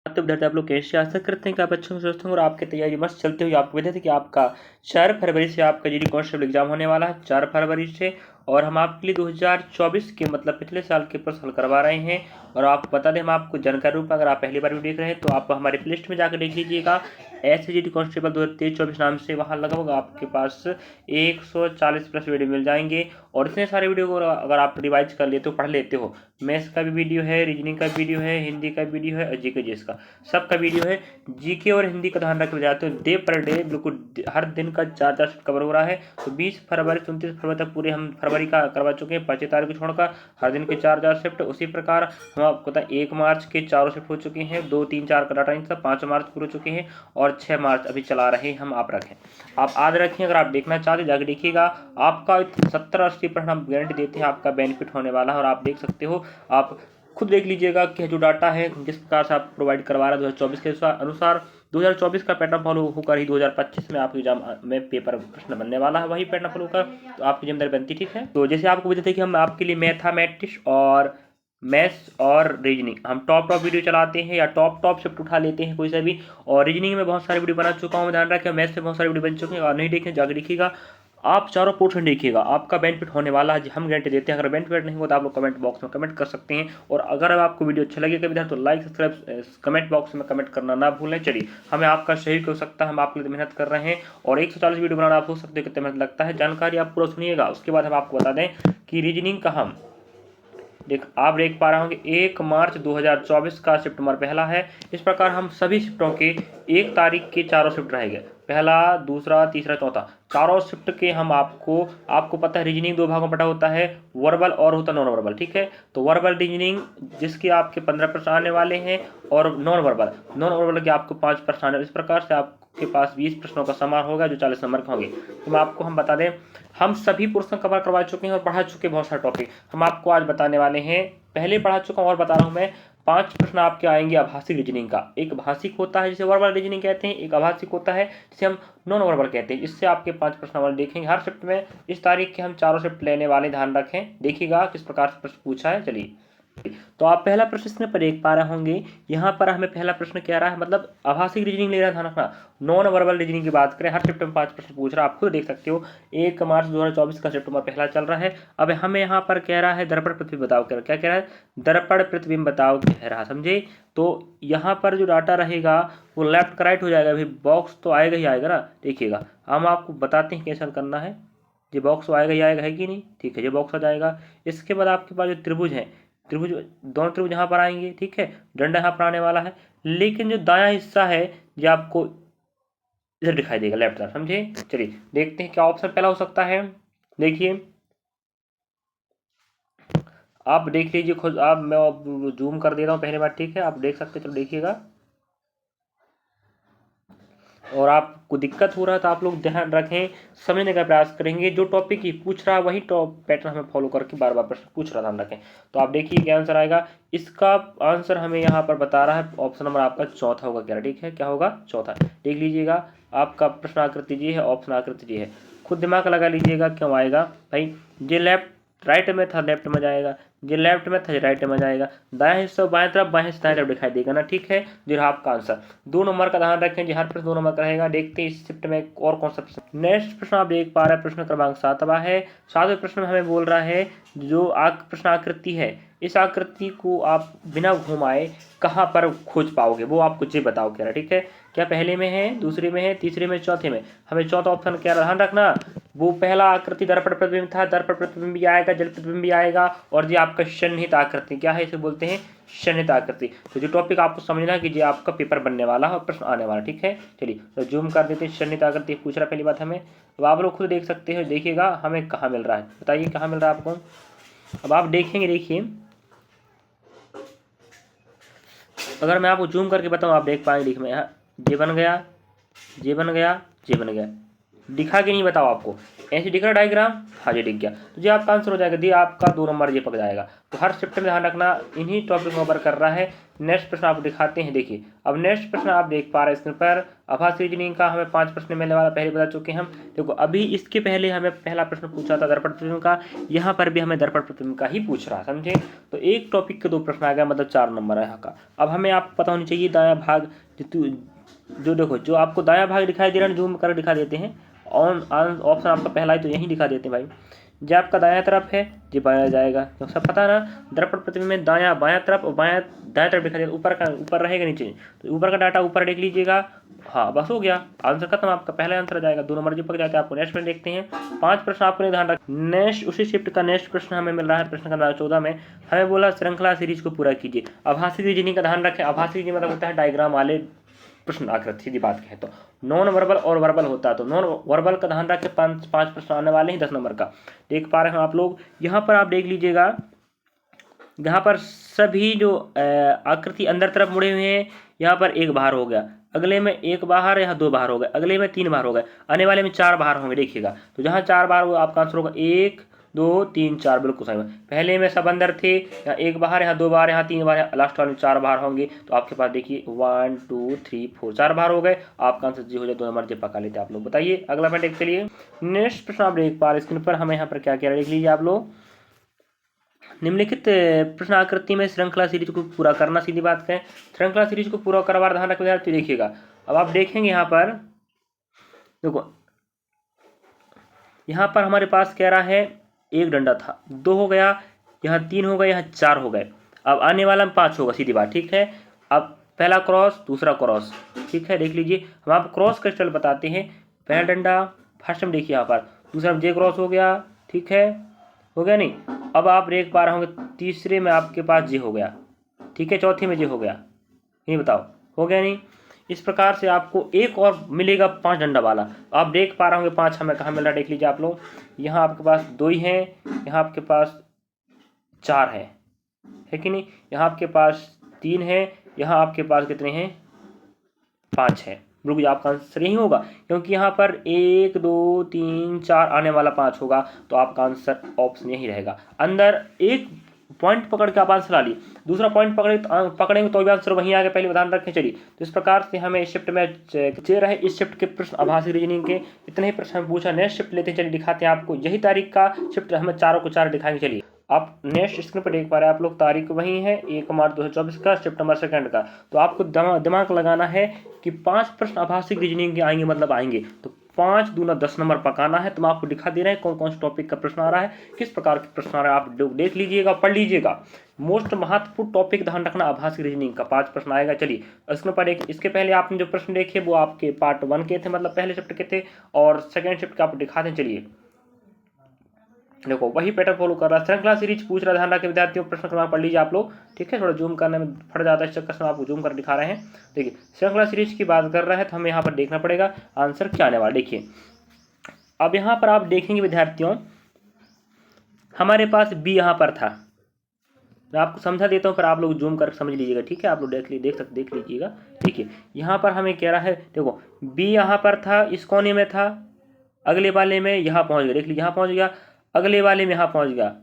तो विद्यार्थी आप लोग कैसे आशा करते हैं कि आप अच्छे से स्वस्थ होंगे और आपकी तैयारी मस्त चलते हुए। आपको बता दें कि आपका 4 फरवरी से आपका जीडी कांस्टेबल एग्जाम होने वाला है, 4 फरवरी से। और हम आपके लिए 2024 के मतलब पिछले साल के प्रश्न हल करवा रहे हैं। और आप बता दें, हम आपको जानकारी रूप में, अगर आप पहली बार वीडियो देख रहे हैं तो आप हमारे प्लेलिस्ट में जाकर देख लीजिएगा। ऐसे जीडी कांस्टेबल 2023-24 नाम से वहाँ लगभग आपके पास 140 प्लस वीडियो मिल जाएंगे। और इतने सारे वीडियो को अगर आप रिवाइज कर लेते हो, पढ़ लेते हो, मैथ्स का भी वीडियो है, रीजनिंग का वीडियो है, हिंदी का वीडियो है और जीके जीएस का सबका वीडियो है। जीके और हिंदी का ध्यान रख जाते हो, डे पर डे बिल्कुल हर दिन का 4 शिफ्ट कवर हो रहा है। तो 20 फरवरी से 29 फरवरी तक पूरे हम फरवरी का करवा चुके हैं, 25 तारीख को छोड़कर हर दिन के 4 शिफ्ट। उसी प्रकार हम आपको पता 1 मार्च के 4 शिफ्ट हो चुके हैं, 2, 3, 4 का डाटा इनका 5 मार्च पूरे हो चुके हैं और 6 मार्च अभी चला रहे हम। आप रखें, आप आज रखें, अगर आप देखना चाहते जाकर देखिएगा। आपका 70-80% हम गारंटी देते हैं, आपका बेनिफिट होने वाला है। और आप देख सकते हो, आप खुद देख लीजिएगा कि जो डाटा है जिस प्रकार से आप प्रोवाइड करवा रहे हैं 2024 के अनुसार 2024 का पैटर्न फॉलो होकर ही 2025 में आपके एग्जाम में पेपर प्रश्न बनने वाला है, वही पैटर्न फॉलो होकर तो आपकी जिम्मेदारी बनती। ठीक है, तो जैसे आपको बताते हैं कि हम आपके लिए मैथमेटिक्स और मैथ्स और रीजनिंग हम टॉप वीडियो चलाते हैं या टॉप शिफ्ट उठा लेते हैं कोई सा भी। और रीजनिंग में बहुत सारे वीडियो बना चुका हूँ, ध्यान रखें। मैथ्स में बहुत सारे वीडियो बन चुके हैं, और नहीं देखें जाकर देखिएगा। आप चारों पोर्शन देखिएगा, आपका बेनिफिट होने वाला है, हम गारंटी देते हैं। अगर बेनिफिट नहीं हो तो आप लोग कमेंट बॉक्स में कमेंट कर सकते हैं। और अगर आपको वीडियो अच्छा लगे कभी तो लाइक सब्सक्राइब कमेंट बॉक्स में कमेंट करना ना भूलें। चलिए, हमें आपका सहयोग हो सकता है, हम आपके लिए मेहनत कर रहे हैं। और 140 वीडियो बनाना आप हो सकते हैं कितने मेहनत लगता है, जानकारी आप पूरा सुनिएगा। उसके बाद हम आपको बता दें कि रीजनिंग का हम आप देख पा रहे होंगे 1 मार्च 2024 का शिफ्ट नंबर पहला है। इस प्रकार हम सभी शिफ्टों के 1 तारीख के 4 शिफ्ट रहेंगे, पहला, दूसरा, तीसरा, चौथा, चारों शिफ्ट के हम आपको पता है रीजनिंग 2 भागों में बटा होता है, वर्बल और होता नॉन वर्बल। ठीक है, तो वर्बल रीजनिंग जिसके आपके 15 प्रश्न आने वाले हैं, और नॉन वर्बल के आपको 5 प्रश्न आने। इस प्रकार से आपके पास 20 प्रश्नों का समार होगा जो 40 नंबर के होंगे। तो आपको हम बता दें, हम सभी प्रश्न कवर करवा चुके हैं और पढ़ा चुके बहुत सारे टॉपिक हम आपको आज बताने वाले हैं। पहले पढ़ा चुका हूँ और बता रहा हूँ मैं। 5 प्रश्न आपके आएंगे आभासी रीजनिंग का। एक भाषिक होता है जिसे वर्बल रीजनिंग कहते हैं, एक आभासिक होता है जिसे हम नॉन वर्बल कहते हैं। इससे आपके 5 प्रश्न वाले देखेंगे हर शिफ्ट में। इस तारीख के हम 4 शिफ्ट लेने वाले, ध्यान रखें। देखिएगा किस प्रकार से प्रश्न पूछा है। चलिए, तो आप पहला प्रश्न इसमें पर देख पा रहे होंगे। यहाँ पर हमें पहला प्रश्न क्या रहा है, मतलब आभासी रीजनिंग ले रहा है, ध्यान रखना। नॉन वर्बल रीजनिंग की बात करें, हर शिफ्ट में 5 प्रश्न पूछ रहा है, आप खुद देख सकते हो। 1 मार्च 2024 का शिफ्ट नंबर पहला चल रहा है। अब हमें यहाँ पर कह रहा है दर्पण प्रतिबिंब बताओ। क्या कह रहा है, दर्पण प्रतिबिंब बताओ कह रहा, समझे। तो यहाँ पर जो डाटा रहेगा वो लेफ्ट का राइट हो जाएगा। भाई बॉक्स तो आएगा ही आएगा ना, देखिएगा। हम आपको बताते हैं कैसे करना है। ये बॉक्स तो आएगा ही आएगा, है कि नहीं। ठीक है, ये बॉक्स आ जाएगा। इसके बाद आपके पास जो त्रिभुज है, दोनों त्रिभुज यहाँ पर आएंगे। ठीक है, डंडा यहाँ पर आने वाला है, लेकिन जो दायां हिस्सा है ये आपको इधर दिखाई देगा, लेफ्ट तरफ, समझे। चलिए देखते हैं क्या ऑप्शन पहला हो सकता है। देखिए, आप देख लीजिए खुद। आप मैं जूम कर दे रहा हूँ पहले बार, ठीक है, आप देख सकते हैं। चलो देखिएगा, और आपको दिक्कत हो रहा है तो आप लोग ध्यान रखें, समझने का प्रयास करेंगे। जो टॉपिक ही पूछ रहा है वही टॉप पैटर्न हमें फॉलो करके बार बार प्रश्न पूछ रहा, ध्यान रखें। तो आप देखिए क्या आंसर आएगा। इसका आंसर हमें यहाँ पर बता रहा है, ऑप्शन नंबर आपका चौथा होगा। क्या, ठीक है, क्या होगा, चौथा। देख लीजिएगा, आपका प्रश्न आकृति जी है, ऑप्शन आकृति जी है। खुद दिमाग लगा लीजिएगा क्यों आएगा भाई। ये लेफ्ट राइट में था, लेफ्ट में जाएगा। ये लेफ्ट में था, राइट में जाएगा। दाएं हिस्सा बाएं तरफ, बाएं हिस्सा दाएं तरफ दिखाई देगा ना। ठीक है, जो आपका आंसर 2 नंबर का, ध्यान रखें जी, हर प्रश्न 2 नंबर का रहेगा। देखते हैं इस शिफ्ट में और कौन सा प्रश्न। नेक्स्ट प्रश्न आप देख पा रहे हैं, प्रश्न क्रमांक 7वां है। 7वें प्रश्न में हमें बोल रहा है जो प्रश्न आकृति है, इस आकृति को आप बिना घुमाए कहाँ पर खोज पाओगे, वो आप कुछ ही बताओ। कह रहा, ठीक है, क्या पहले में है, दूसरे में है, तीसरे में, चौथे में। हमें चौथा ऑप्शन क्या, ध्यान रखना। वो पहला आकृति दर्पण प्रतिबिंब था, दर्पण प्रतिबिंब भी आएगा, जल प्रतिबिंब भी आएगा। और ये आपका सन्निहित आकृति क्या है, इसे बोलते हैं सन्निहित आकृति। तो जो टॉपिक आपको समझना कि ये आपका पेपर बनने वाला है और प्रश्न आने वाला, ठीक है। चलिए तो जूम कर देते हैं। सन्निहित आकृति पूछ रहा पहली बात हमें। अब आप लोग खुद देख सकते हो, देखिएगा हमें कहाँ मिल रहा है, बताइए कहाँ मिल रहा है आपको। अब आप देखेंगे, देखिए अगर मैं आपको जूम करके बताऊँ आप देख पाएंगे। लिख में यहाँ ये बन गया, ये बन गया, ये बन गया, दिखा कि नहीं बताओ आपको। ऐसे दिख रहा डायग्राम, हाँ जी दिख गया। तो ये आपका आंसर हो जाएगा, दी आपका 2 नंबर ये पक जाएगा। तो हर शिफ्ट में ध्यान रखना, इन्हीं टॉपिक में कवर कर रहा है। नेक्स्ट प्रश्न आपको दिखाते हैं। देखिए अब नेक्स्ट प्रश्न आप देख पा रहे हैं स्क्रीन पर, आभासी रीजनिंग का हमें 5 प्रश्न मिलने वाला, पहले बता चुके हैं हम। देखो अभी इसके पहले हमें पहला प्रश्न पूछा था दर्पण प्रतिबिंब का, यहाँ पर भी हमें दर्पण प्रतिबिंब का ही पूछ रहा, समझे। तो एक टॉपिक के 2 प्रश्न आ गया, मतलब 4 नंबर है यहाँ का। अब हमें आपको पता होनी चाहिए दायां भाग, जो देखो जो आपको दायां भाग दिखाई दे रहा है, जूम कर दिखा देते हैं। ऑप्शन आपका पहला है तो यही दिखा देते हैं भाई। जो आपका दायां तरफ है ये बाया जाएगा, तो सब पता ना, दर्पण प्रतिबिंब में दायां बायां तरफ और बायां दाएं तरफ दिखा देगा, ऊपर का ऊपर रहेगा नीचे, तो ऊपर का डाटा ऊपर देख लीजिएगा। हाँ बस हो गया, आंसर खत्म, आपका पहला आंसर आ जाएगा। 2 नंबर जी पक जाते हैं आपको। नेक्स्ट में देखते हैं 5 प्रश्न आपको ध्यान रख। नेक्स्ट उसी शिफ्ट का नेक्स्ट प्रश्न हमें मिल रहा है, प्रश्न नंबर 14 में हमें बोला श्रृंखला सीरीज को पूरा कीजिए। आभासी रीजनिंग का ध्यान रखें, आभासी रीजनिंग मतलब होता है डायग्राम वाले प्रश्न आकृति, सीधी बात कहें तो। नॉन वर्बल और वर्बल होता है, तो नॉन वर्बल का ध्यान रखें, 5 प्रश्न आने वाले हैं 10 नंबर का, देख पा रहे हैं आप लोग। यहाँ पर आप देख लीजिएगा, यहाँ पर सभी जो आकृति अंदर तरफ मुड़े हुए हैं, यहाँ पर एक बाहर हो गया, अगले में एक बाहर, यहाँ 2 बाहर हो गए, अगले में 3 बाहर हो गए, आने वाले में 4 बाहर होंगे, देखिएगा। तो जहाँ 4 बाहर वो आपका आंसर होगा 1 2 3 4, बिल्कुल सही। पहले में सब अंदर थे, यहाँ 1 बाहर, यहाँ 2 बाहर, यहाँ 3 बाहर, लास्ट वाले में 4 बाहर होंगे। तो आपके पास देखिए 1 2 3 4 4 बाहर हो गए, आपका आंसर जी हो जाए। 2 नंबर जी पका लेते आप लोग। बताइए अगला पॉइंट देख चलिए। नेक्स्ट प्रश्न आप देख पा रहे स्क्रीन पर, हमें यहाँ पर क्या क्या देख लीजिए आप लोग। निम्नलिखित प्रश्न आकृति में श्रृंखला सीरीज को पूरा करना, सीधी बात कहें श्रृंखला सीरीज को पूरा करवा ध्यान रखना, तो देखिएगा। अब आप देखेंगे यहाँ पर, देखो यहाँ पर हमारे पास कह रहा है 1 डंडा था, 2 हो गया, यहाँ 3 हो गए, यहाँ 4 हो गए, अब आने वाला में 5 होगा, सीधी बात, ठीक है। अब पहला क्रॉस दूसरा क्रॉस, ठीक है, देख लीजिए। हम आप क्रॉस क्रिस्टल बताते हैं। पहला डंडा फर्स्ट में देखिए यहाँ पर, दूसरा में जे क्रॉस हो गया, ठीक है, हो गया नहीं। अब आप देख पा रहे होंगे तीसरे में आपके पास जे हो गया, ठीक है, चौथे में जे हो गया, नहीं बताओ हो गया नहीं। इस प्रकार से आपको एक और मिलेगा 5 डंडा वाला। आप देख पा रहे होंगे 5 हमें कहाँ मिल रहा है, देख लीजिए आप लोग। यहाँ आपके पास 2 ही हैं, यहाँ आपके पास 4 है कि नहीं, यहाँ आपके पास 3 है, यहाँ आपके पास कितने हैं 5 है। बिल्कुल आपका आंसर यही होगा, क्योंकि यहाँ पर 1 2 3 4 आने वाला 5 होगा, तो आपका आंसर ऑप्शन यही रहेगा। अंदर एक पॉइंट पकड़ के आप आंसर ला लिए, दूसरा पॉइंट पकड़ेंगे तो भी आंसर वहीं आगे, पहले ध्यान रखें। चलिए तो इस प्रकार से हमें इस शिफ्ट में चे रहे, इस शिफ्ट के प्रश्न आभासी रीजनिंग के इतने ही प्रश्न पूछा। नेक्स्ट शिफ्ट लेते हैं, चलिए दिखाते हैं आपको। यही तारीख का शिफ्ट हमें चारों को 4 दिखाएंगे। चलिए आप नेक्स्ट स्क्रीन पर देख पा रहे हैं आप लोग, तारीख वही है 1 मार्च 2024 का, शिफ्ट नंबर 2 का। तो आपको दिमाग लगाना है कि 5 प्रश्न आभासी रीजनिंग के आएंगे, मतलब आएंगे तो 5 दूना 10 नंबर पकाना है। तो मैं आपको दिखा दे रहे हैं कौन कौन से टॉपिक का प्रश्न आ रहा है, किस प्रकार के प्रश्न आ रहा है, आप देख लीजिएगा, पढ़ लीजिएगा। मोस्ट महत्वपूर्ण टॉपिक ध्यान रखना, आभासी रीजनिंग का 5 प्रश्न आएगा। चलिए इसमें पर इसके पहले आपने जो प्रश्न देखे वो आपके पार्ट 1 के थे, मतलब पहले शिफ्ट के थे, और सेकेंड शिफ्ट का आपको दिखा दें। चलिए देखो वही पैटर्न फॉलो कर रहा है, श्रृंखला सीरीज पूछ रहा है, ध्यान रखिए विद्यार्थियों, प्रश्न क्रमांक पढ़ लीजिए आप लोग, ठीक है। थोड़ा जूम करने में फट जाता है, इस चक्कर से आपको जूम कर दिखा रहे हैं। देखिए श्रृंखला सीरीज की बात कर रहा है, तो हमें यहाँ पर देखना पड़ेगा आंसर क्या आने वाला। देखिए अब यहाँ पर आप देखेंगे विद्यार्थियों, हमारे पास बी यहाँ पर था, मैं आपको समझा देता हूँ, फिर आप लोग जूम कर समझ लीजिएगा, ठीक है। आप लोग देख लीजिएगा। देखिए यहाँ पर हमें कह रहा है, देखो बी यहाँ पर था, इस कोने में था, अगले वाले में यहाँ पहुँच गया, देख लीजिए यहाँ पहुँच गया, अगले वाले में यहाँ पहुँच गया,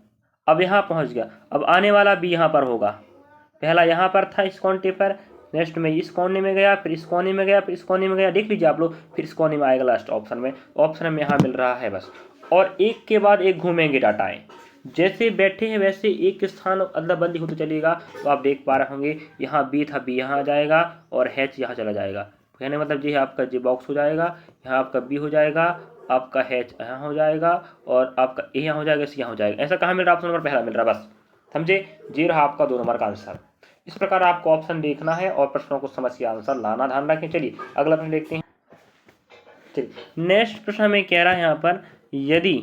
अब यहाँ पहुँच गया, अब आने वाला बी यहाँ पर होगा। पहला यहाँ पर था इस कोने पर, नेक्स्ट में इस कोने में गया, फिर इस कोने में गया, फिर इस कोने में गया, देख लीजिए आप लोग, फिर इस कोने में आएगा लास्ट ऑप्शन में। ऑप्शन में यहाँ मिल रहा है बस, और एक के बाद एक घूमेंगे डाटाएँ, जैसे बैठे हैं वैसे एक स्थान अदला बदली होते चलेगा। तो आप देख पा रहे होंगे यहाँ बी था, बी यहाँ आ जाएगा, और हैच यहाँ चला जाएगा, कहने मतलब जी आपका जी बॉक्स हो जाएगा, यहाँ आपका बी हो जाएगा, आपका हैच यहाँ हो जाएगा, और आपका ए यहाँ हो जाएगा, सी यहाँ हो जाएगा। ऐसा कहाँ मिल रहा है, ऑप्शन नंबर पहला मिल रहा है, बस समझे, ये रहा आपका 2 नंबर का आंसर। इस प्रकार आपको ऑप्शन देखना है और प्रश्नों को समझ के आंसर लाना, ध्यान रखें। चलिए अगला प्रश्न देखते हैं। चलिए नेक्स्ट प्रश्न हमें कह रहा है यहाँ पर, यदि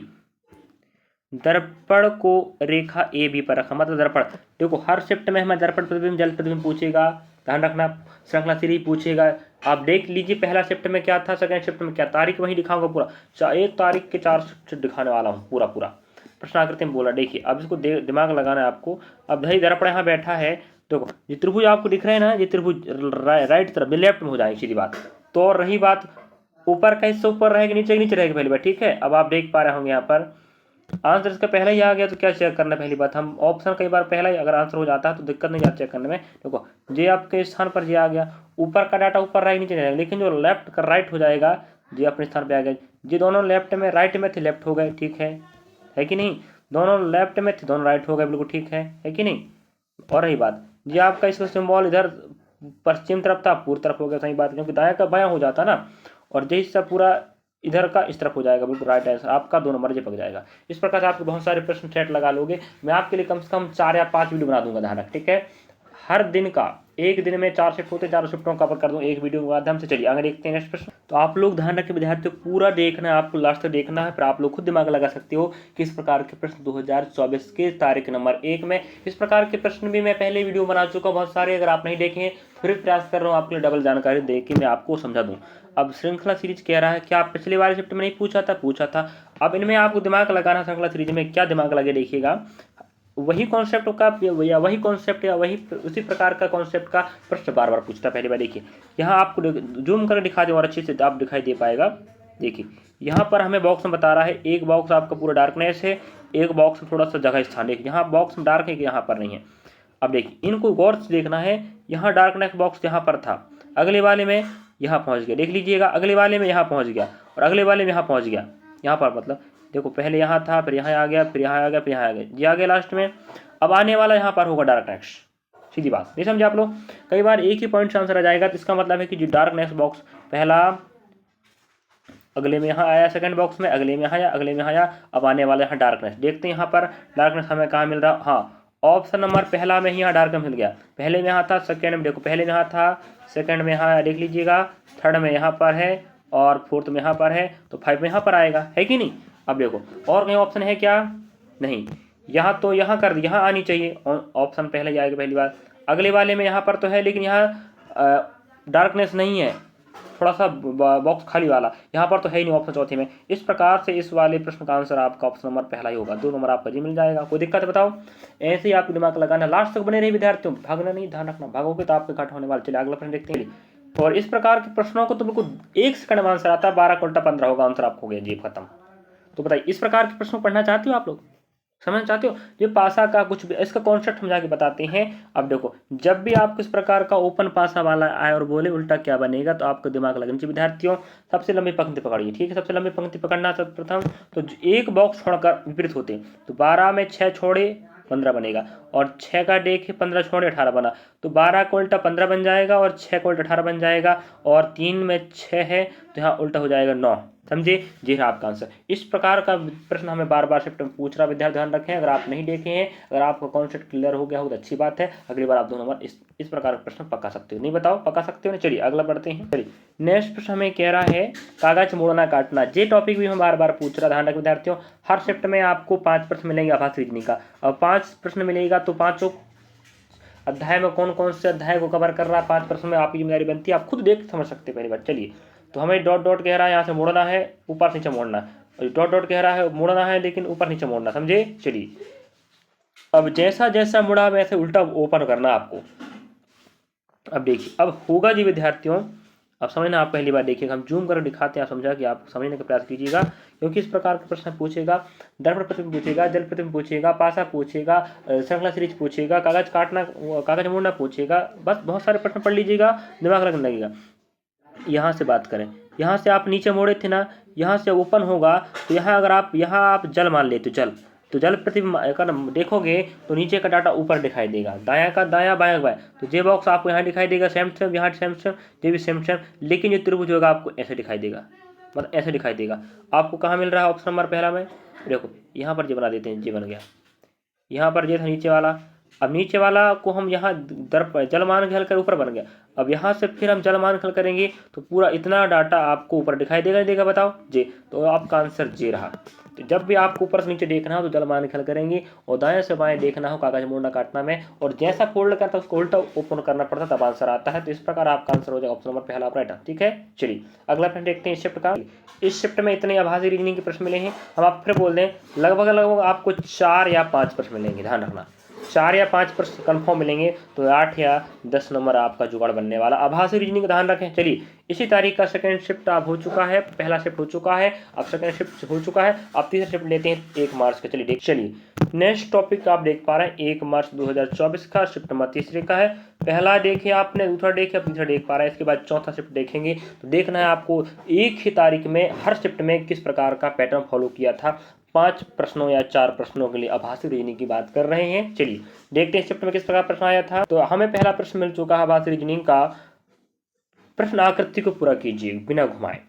दर्पण को रेखा ए बी पर रखा, मतलब दर्पण, देखो हर शिफ्ट में हमें दर्पण प्रतिबिंब जल प्रतिबिंब पूछेगा, ध्यान रखना, श्रृंखला सीरीज पूछेगा। आप देख लीजिए पहला शिफ्ट में क्या था, सेकंड शिफ्ट में क्या, तारीख वही दिखाऊंगा पूरा, 1 तारीख के 4 शिफ्ट दिखाने वाला हूँ पूरा प्रश्न आकृति में बोला। देखिए अब इसको दिमाग लगाना है आपको। अब भाई दर्पण यहाँ बैठा है, देखो ये त्रिभुज आपको दिख रहे हैं ना, ये त्रिभुज राइट तरफ लेफ्ट में हो जाएंगे, सीधी बात। तो और रही बात ऊपर का हिस्सा ऊपर रहेगा, नीचे नीचे रहेगा पहली बार, ठीक है। अब आप देख पा रहे होंगे यहाँ पर आंसर इसका पहला ही आ गया, तो क्या चेक करना है पहली बात, हम ऑप्शन कई बार पहला ही अगर आंसर हो जाता है तो दिक्कत नहीं जाती चेक करने में। देखो जे आपके स्थान पर जे आ गया, ऊपर का डाटा ऊपर रहेगा नीचे रहेगा, लेकिन जो लेफ्ट का राइट हो जाएगा जे अपने स्थान पे आ गया, जे दोनों लेफ्ट में राइट में थे लेफ्ट हो गए, ठीक है कि नहीं, दोनों लेफ्ट में थे दोनों राइट हो गए, बिल्कुल ठीक है कि नहीं। और रही बात जी आपका इसका सिंबल इधर पश्चिम तरफ था पूर्व तरफ हो गया, सही बात, क्योंकि दाया का बायां हो जाता ना, और जे हिस्सा पूरा इधर का इस तरफ हो जाएगा, बिल्कुल राइट आंसर आपका, दोनों मर्जी पक जाएगा। इस प्रकार से आपके बहुत सारे प्रश्न सेट लगा लोगे। मैं आपके लिए कम से कम 4 या 5 वीडियो बना दूंगा, ध्यान रख, ठीक है। हर दिन का एक दिन में 4 शिफ्ट होते, 4 शिफ्टों का कवर कर दूँ एक वीडियो के माध्यम से। चलिए आगे देखते हैं नेक्स्ट प्रश्न। तो आप लोग ध्यान रखें विद्यार्थियों, पूरा देखना है आपको, लास्ट तक देखना है, फिर आप लोग खुद दिमाग लगा सकते हो किस प्रकार के प्रश्न 2024 के तारीख नंबर 1 में। इस प्रकार के प्रश्न भी मैं पहले वीडियो बना चुका हूँ बहुत सारे, अगर आप नहीं देखे हैं फिर प्रयास कर रहा हूँ आपके लिए डबल जानकारी दे के मैं आपको समझा दूँ। अब श्रृंखला सीरीज कह रहा है क्या आप पिछले वाले शिफ्ट में नहीं पूछा था। अब इनमें आपको दिमाग लगाना, श्रृंखला सीरीज में क्या दिमाग लगे देखिएगा, वही कॉन्सेप्ट का या वही कॉन्सेप्ट या वही उसी प्रकार का कॉन्सेप्ट का प्रश्न बार बार पूछता है। पहली बार देखिए यहाँ आपको जूम करके दिखा दें और अच्छे से आप दिखाई दे पाएगा। देखिए यहाँ पर हमें बॉक्स में बता रहा है, एक बॉक्स आपका पूरा डार्कनेस है, एक बॉक्स में थोड़ा सा जगह स्थान, देखिए यहाँ बॉक्स में डार्क है कि यहाँ पर नहीं है। अब देखिए इनको गौर से देखना है, यहाँ डार्कनेस बॉक्स यहाँ पर था, अगले वाले में यहाँ पहुँच गया, देख लीजिएगा अगले वाले में यहाँ पहुँच गया और अगले वाले में यहाँ पहुँच गया। यहाँ पर मतलब देखो पहले यहाँ था, फिर यहाँ आ गया, फिर यहाँ आ गया, फिर यहाँ आ गया, ये आ गया लास्ट में। अब आने वाला यहाँ पर होगा डार्कनेस, सीधी बात, नहीं समझे आप लोग। कई बार एक ही पॉइंट से आंसर आ जाएगा, तो इसका मतलब है कि जो डार्कनेस बॉक्स पहला अगले में यहाँ आया, सेकंड बॉक्स में अगले में आया, अगले में आया, अब आने वाला यहाँ डार्कनेस। देखते हैं यहाँ पर डार्कनेस हमें कहाँ मिल रहा, हाँ ऑप्शन नंबर पहला में ही यहाँ डार्कनेस मिल गया। पहले में यहाँ था, सेकंड में देखो पहले में यहाँ था, सेकंड में यहाँ देख लीजिएगा, थर्ड में यहाँ पर है और फोर्थ में यहाँ पर है, तो 5 में यहाँ पर आएगा, है कि नहीं। अब देखो और कहीं ऑप्शन है क्या, नहीं, यहाँ तो यहाँ कर यहाँ आनी चाहिए, ऑप्शन पहले ही आएगा पहली बार। अगले वाले में यहाँ पर तो है, लेकिन यहाँ डार्कनेस नहीं है, थोड़ा सा बॉक्स खाली वाला, यहाँ पर तो है ही नहीं ऑप्शन चौथे में। इस प्रकार से इस वाले प्रश्न का आंसर आपका ऑप्शन नंबर पहला ही होगा, 2 नंबर आपका जी मिल जाएगा। कोई दिक्कत है बताओ, ऐसे ही आपको दिमाग लगाना, लास्ट तक बने रहे विद्यार्थियों, भागना नहीं, ध्यान रखना, भागोगे तो आपके घाटा होने वाले। चलिए अगला प्रश्न देखते हैं। और इस प्रकार के प्रश्नों को तो बिल्कुल 1 सेकंड में आंसर आता है, 12 का उल्टा 15 होगा, आंसर आपको हो गया जी खत्म। तो बताइए इस प्रकार के प्रश्न पढ़ना चाहते हो आप लोग, समझना चाहते हो, ये पासा का कुछ भी इसका कॉन्सेप्ट हम जाके बताते हैं। अब देखो जब भी आपको इस प्रकार का ओपन पासा वाला आए और बोले उल्टा क्या बनेगा, तो आपको दिमाग लगना चाहिए विद्यार्थियों। सबसे लंबी पंक्ति पकड़िए, ठीक है, सबसे लंबी पंक्ति पकड़ना सर्वप्रथम, तो एक बॉक्स छोड़कर विपरीत होते, तो 12 में 6 छोड़े 15 बनेगा, और 6 का देखे 15 छोड़े 18 बना, तो 12 का उल्टा 15 बन जाएगा और 6 का उल्टा 18 बन जाएगा, और 3 में 6 है तो यहाँ उल्टा हो जाएगा 9, समझे, जी है आपका आंसर। इस प्रकार का प्रश्न हमें बार बार शिफ्ट में पूछ रहा, विद्यार्थी ध्यान रखें। अगर आप नहीं देखे हैं, अगर आपका कॉन्सेप्ट क्लियर हो गया हो तो अच्छी बात है, अगली बार आप 2 नंबर इस प्रकार का प्रश्न पका सकते हो। नहीं बताओ पका सकते हो ना, चलिए अगला बढ़ते हैं। चलिए नेक्स्ट प्रश्न हमें कह रहा है कागज मोड़ना काटना, ये टॉपिक भी हम बार बार पूछ रहा, ध्यान रखें विद्यार्थियों। हर शिफ्ट में आपको 5 प्रश्न मिलेंगे आभास रीजनिंग का, और 5 प्रश्न मिलेगा, तो 5 अध्याय में कौन कौन से अध्याय को कवर कर रहा है, 5 प्रश्न में आपकी जिम्मेदारी बनती है, आप खुद देख समझ सकते हैं पहली बार। चलिए तो हमें डॉट डॉट कह रहा है यहाँ से मोड़ना है, ऊपर नीचे मोड़ना, और डॉट डॉट कह रहा है मोड़ना है लेकिन ऊपर नीचे मोड़ना, समझे। चलिए अब जैसा जैसा मुड़ा वैसे उल्टा ओपन करना आपको। अब देखिए अब होगा जी विद्यार्थियों, अब समझना, आप पहली बार देखिएगा, हम जूम कर दिखाते हैं, आप समझा कि आप समझने का प्रयास कीजिएगा, क्योंकि इस प्रकार के प्रश्न पूछेगा, दर्पण प्रतिबिंब पूछेगा, जल प्रतिबिंब पूछेगा, पासा पूछेगा, श्रृंखला सीरीज पूछेगा, कागज काटना कागज मोड़ना पूछेगा, बस बहुत सारे प्रश्न पढ़ लीजिएगा, दिमाग लगने लगेगा। यहाँ से बात करें, यहाँ से आप नीचे मोड़े थे ना, यहाँ से ओपन होगा, तो यहाँ अगर आप यहाँ आप जल मान लेते जल, तो जल प्रतिबिंब का देखोगे तो नीचे का डाटा ऊपर दिखाई देगा, दायां का दायां बायां बायां, तो जे बॉक्स आपको यहाँ दिखाई देगा सेम सेम, यहाँ सेम सेम, ये भी सेम सेम, लेकिन ये त्रिभुज होगा आपको ऐसे दिखाई देगा, मतलब ऐसे दिखाई देगा। आपको कहाँ मिल रहा है ऑप्शन नंबर पहला में, देखो यहाँ पर जे बना देते हैं, जे बन गया, यहाँ पर जे था नीचे वाला, अब नीचे वाला को हम यहाँ जलमान के हल कर ऊपर बन गया, अब यहाँ से फिर हम जलमान हल करेंगे तो पूरा इतना डाटा आपको ऊपर दिखाई देगा, नहीं देगा बताओ जे, तो आपका आंसर जे रहा। तो जब भी आपको ऊपर से नीचे देखना हो तो जलमान हल करेंगे, और दाएं से बाएं देखना हो कागज मोड़ना काटना में, और जैसा फोल्ड करता है उसको उल्टा ओपन करना पड़ता तब आंसर आता है। तो इस प्रकार आपका आंसर हो जाएगा ऑप्शन नंबर पहला राइट, ठीक है। चलिए अगला प्रश्न देखते हैं इस शिफ्ट का। इस शिफ्ट में इतने आभासी रीजनिंग के प्रश्न मिले हैं, हम आप फिर बोल दें लगभग लगभग आपको 4 या 5 प्रश्न मिलेंगे, ध्यान रखना 4 या 5 प्रश्न कन्फर्म मिलेंगे तो 8 या 10 नंबर आपका जुगाड़ बनने वाला। आभासी रीजनिंग ध्यान रखें। चलिए, इसी तारीख का सेकंड शिफ्ट आप हो चुका है, पहला शिफ्ट हो चुका है, अब सेकंड शिफ्ट हो चुका है, अब तीसरा शिफ्ट लेते हैं 1 मार्च का। चलिए नेक्स्ट टॉपिक आप देख पा रहे हैं 1 मार्च 2024 का शिफ्ट नंबर तीसरे का है। पहला देखे आपने, दूसरा देखे, अब तीसरा देख पा रहे हैं। इसके बाद चौथा शिफ्ट देखेंगे तो देखना है आपको एक ही तारीख में हर शिफ्ट में किस प्रकार का पैटर्न फॉलो किया था। 5 प्रश्नों या 4 प्रश्नों के लिए आभासी रीजनिंग की बात कर रहे हैं। चलिए देखते हैं शिफ्ट में किस प्रकार प्रश्न आया था। तो हमें पहला प्रश्न मिल चुका है आभासी रीजनिंग का। प्रश्न आकृति को पूरा कीजिए बिना घुमाए।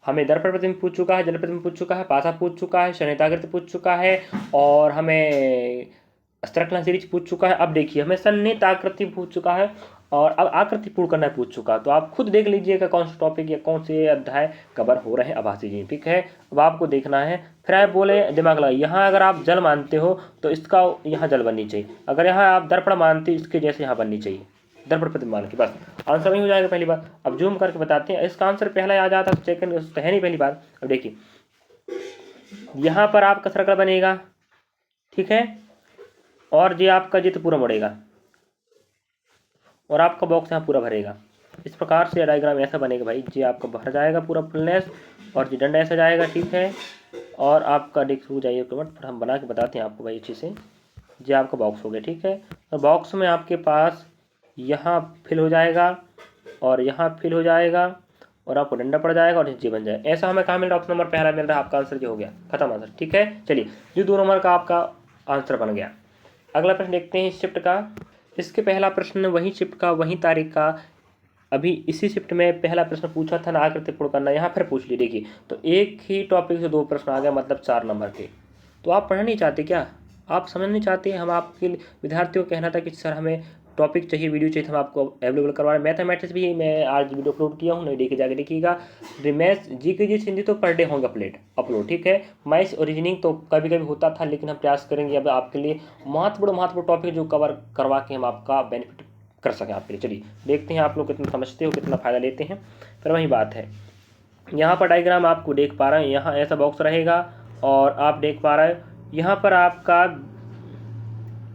हमें दर्पण प्रतिबिंब पूछ चुका है, जल प्रतिबिंब पूछ चुका है, पासा पूछ चुका है, शून्यताकृति पूछ चुका है और हमें स्त्रकलन सीरीज पूछ चुका है। अब देखिए हमें सन्निहिताकृति पूछ चुका है और अब आकृति पूर्ण करना पूछ चुका। तो आप खुद देख लीजिएगा कौन सा टॉपिक या कौन से अध्याय कवर हो रहे हैं आभासी रीजनिंग। ठीक है, अब आपको देखना है। फिर आप बोले दिमाग लगाइए, यहाँ अगर आप जल मानते हो तो इसका यहाँ जल बननी चाहिए, अगर यहाँ आप दर्पण मानते हो इसके जैसे यहाँ बननी चाहिए, दर्पण प्रतिबिंब मान के, बस आंसर वही हो जाएगा पहली बार। अब जूम करके बताते हैं, इसका आंसर पहला आ जाता तो सेकंड तो है नहीं पहली बार। अब देखिए यहाँ पर आपका सर्कल बनेगा, ठीक है, और ये आपका जित पूरा मुड़ेगा और आपका बॉक्स यहाँ पूरा भरेगा। इस प्रकार से डायग्राम ऐसा बनेगा भाई, जी आपका भर जाएगा पूरा फुलनेस और जी डंडा ऐसा जाएगा, ठीक है, और आपका देख हो जाइए फिर हम बना के बताते हैं आपको भाई अच्छे से। जी आपका बॉक्स हो गया, ठीक है, और बॉक्स में आपके पास यहाँ फिल हो जाएगा और यहाँ फिल हो जाएगा और आपको डंडा पड़ जाएगा और जी बन जाएगा। ऐसा हमें कहाँ मिल रहा है, ऑप्शन नंबर पहला मिल रहा है, आपका आंसर ये हो गया, खत्म आंसर। ठीक है, चलिए जो 2 नंबर का आपका आंसर बन गया। अगला प्रश्न देखते हैं इस शिफ्ट का। इसके पहला प्रश्न वही शिफ्ट का वही तारीख का, अभी इसी शिफ्ट में पहला प्रश्न पूछा था ना आकृति पूर्ण करना, यहाँ फिर पूछ ली। देखिए तो एक ही टॉपिक से 2 प्रश्न आ गए, मतलब 4 नंबर के। तो आप पढ़ना नहीं चाहते क्या, आप समझ नहीं चाहते। हम आपके विद्यार्थियों को कहना था कि सर हमें टॉपिक चाहिए, वीडियो चाहिए, हम आपको अवेलेबल करवा रहे हैं। मैथमेटिक्स भी मैं आज वीडियो अपलोड किया हूँ, नहीं देखे जाके देखिएगा। मैथ्स जी के जी हिंदी तो पर डे होंगे अपलोड, ठीक है। मैथ्स और रीजनिंग तो कभी कभी होता था, लेकिन हम प्रयास करेंगे अब आपके लिए महत्वपूर्ण टॉपिक जो कवर करवा के हम आपका बेनिफिट कर सकें आपके लिए। चलिए देखते हैं आप लोग कितना समझते हो, कितना फ़ायदा लेते हैं। फिर वही बात है, यहाँ पर डायग्राम आपको देख पा रहे हैं, यहाँ ऐसा बॉक्स रहेगा और आप देख पा रहे हैं यहाँ पर आपका